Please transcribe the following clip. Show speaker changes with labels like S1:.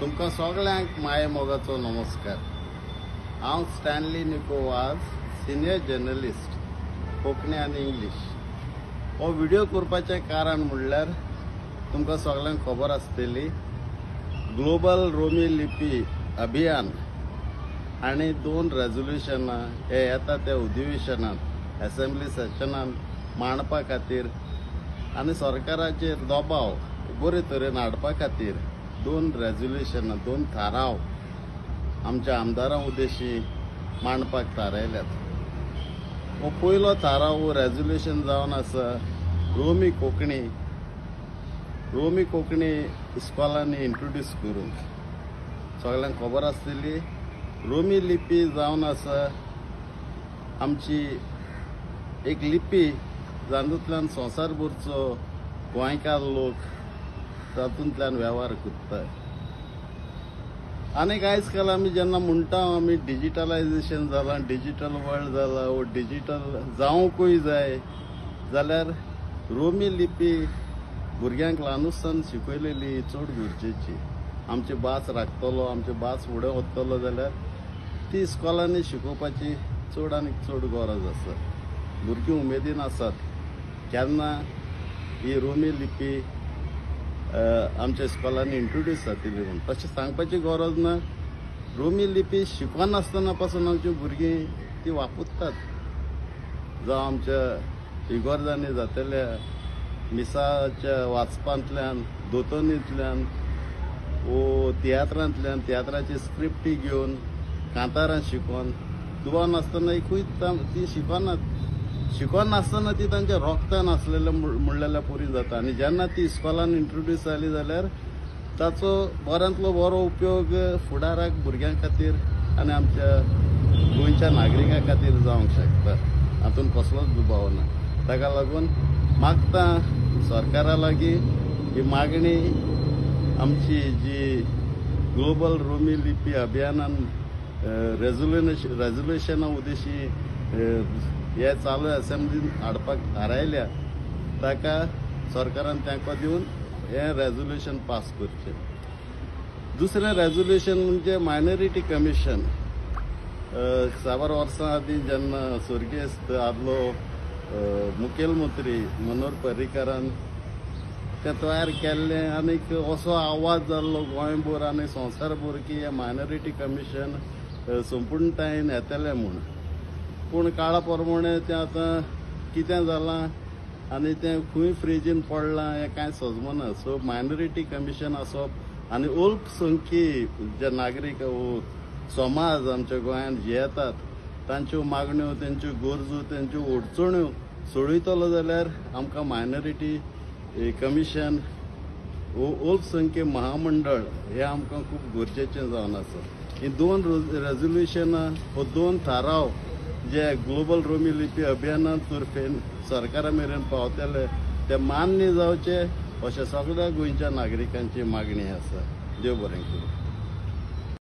S1: तुमकां सगळ्यांक माये मोगाचो नमस्कार। हांव स्टॅनली निकोवाज, सिनियर जर्नलिस्ट कोंकणी आनी इंग्लीश। हो व्हिडिओ करपाचें कारण म्हणल्यार तुमकां सगळ्यांक खबर आसतली, ग्लोबल रोमी लिपी अभियान आनी 2 रेझोल्युशनां हे येता त्या अधिवेशनांत असेंब्ली सेशनांत मांडपा खातीर आनी सरकाराचेर दबाव बरे तरेन हाडपा खातीर 2 रेझोल्युशनां 2 थाराव आमच्या आमदारां उद्देशी मांडपाक थारायल्यात। हो पयलो थाराव रेझोल्युशन जावन आसा रोमी कोंकणी इस्कॉलांनी इंट्रोड्यूस करूंक। सगळ्यांक खबर आसतली, रोमी लिपी जावन आसा आमची एक लिपी जातूंतल्यान संवसारभरचो गोंयकार लोक तातूंतल्यान वेव्हार करतात। आनी आयज काल आमी जेन्ना म्हणटा आमी डिजिटलायजेशन जालां, डिजिटल वर्ल्ड जाला, वो डिजिटल जावंकूय जाय जाल्यार रोमी लिपी भुरग्यांक ल्हानूसान शिकयलेली चड गरजेची। आमची भास राखतलो, आमची भास फुडें व्हरतलो जाल्यार ती इस्कॉलांनी शिकोवपाची चड आनी चड गरज आसा। भुरगीं उमेदीन आसात केन्ना ही रोमी लिपी आमच्या इस्कॉलांनी इंट्रोड्यूस जातली म्हणून। तशें सांगपाची गरज ना, रोमी लिपी शिकनासतना पासून आमची भुरगीं ती वापरतात। जावं आमच्या इगोर्जांनी जातल्या मिसाच्या वाचपांतल्यान, दोतोनींतल्यान, वो तियात्रांतल्यान, तियात्राची स्क्रिप्टी घेवन, कांतारां शिकोवन, दुवान आसतना एकूय ती शिकोनासतना ती तांच्या रोगतान आसलेले म्हणलेल्या पुरी जाता। आनी जेन्ना ती इस्कॉलान इंट्रोड्यूस जाली जाल्यार ताचो बऱ्यांतलो बरो उपयोग फुडाराक भुरग्यां खातीर आनी आमच्या गोंयच्या नागरिकां खातीर जावंक शकता। हातूंत कसलोच दुबाव ना। ताका लागून मागता सरकारा लागीं ही मागणी आमची जी ग्लोबल रोमी लिपी अभियानान रेझोल्युशनां उद्देशी हे चालू असेंब्लीन हाडपाक थारायल्या, ताका सरकारान तेंको दिवन हे रेझोल्युशन पास करचें। दुसरें रेझोल्युशन म्हणजे मायनॉरिटी कमिशन। साबार वर्सां आदीं जेन्ना स्वर्गीय आदलो मुखेलमंत्री मनोहर पर्रीकारान ते तयार केल्लें आनीक असो आवाज जाल्लो गोंयभर आनी संवसारभर की हे मायनॉरिटी कमिशन संपूर्णतायेन येतलें म्हूण। पूण काळा प्रमाणे तें आतां कितें जालां आनी तें खंय फ्रिजीन पडलां हें कांय सजमना। सो मायनॉरिटी कमिशन आसप आनी अल्पसंख्यी जे नागरीक समाज आमच्या गोंयांत जियेतात तांच्यो मागण्यो, तेंच्यो गरजो, तेंच्यो अडचण्यो सोडयतलो जाल्यार आमकां मायनॉरिटी कमिशन अल्पसंख्य महामंडळ हे आमकां खूब गरजेचें जावन आसा। ही 2 रेझोल्युशनां हो 2 थाराव जे ग्लोबल रोमी लिपी अभियाना तर्फेन सरकारा मेरेन पावतले ते मान्य जावचे अशें सगळ्या गोंयच्या नागरिकांची मागणी आसा। देव बरें करूं।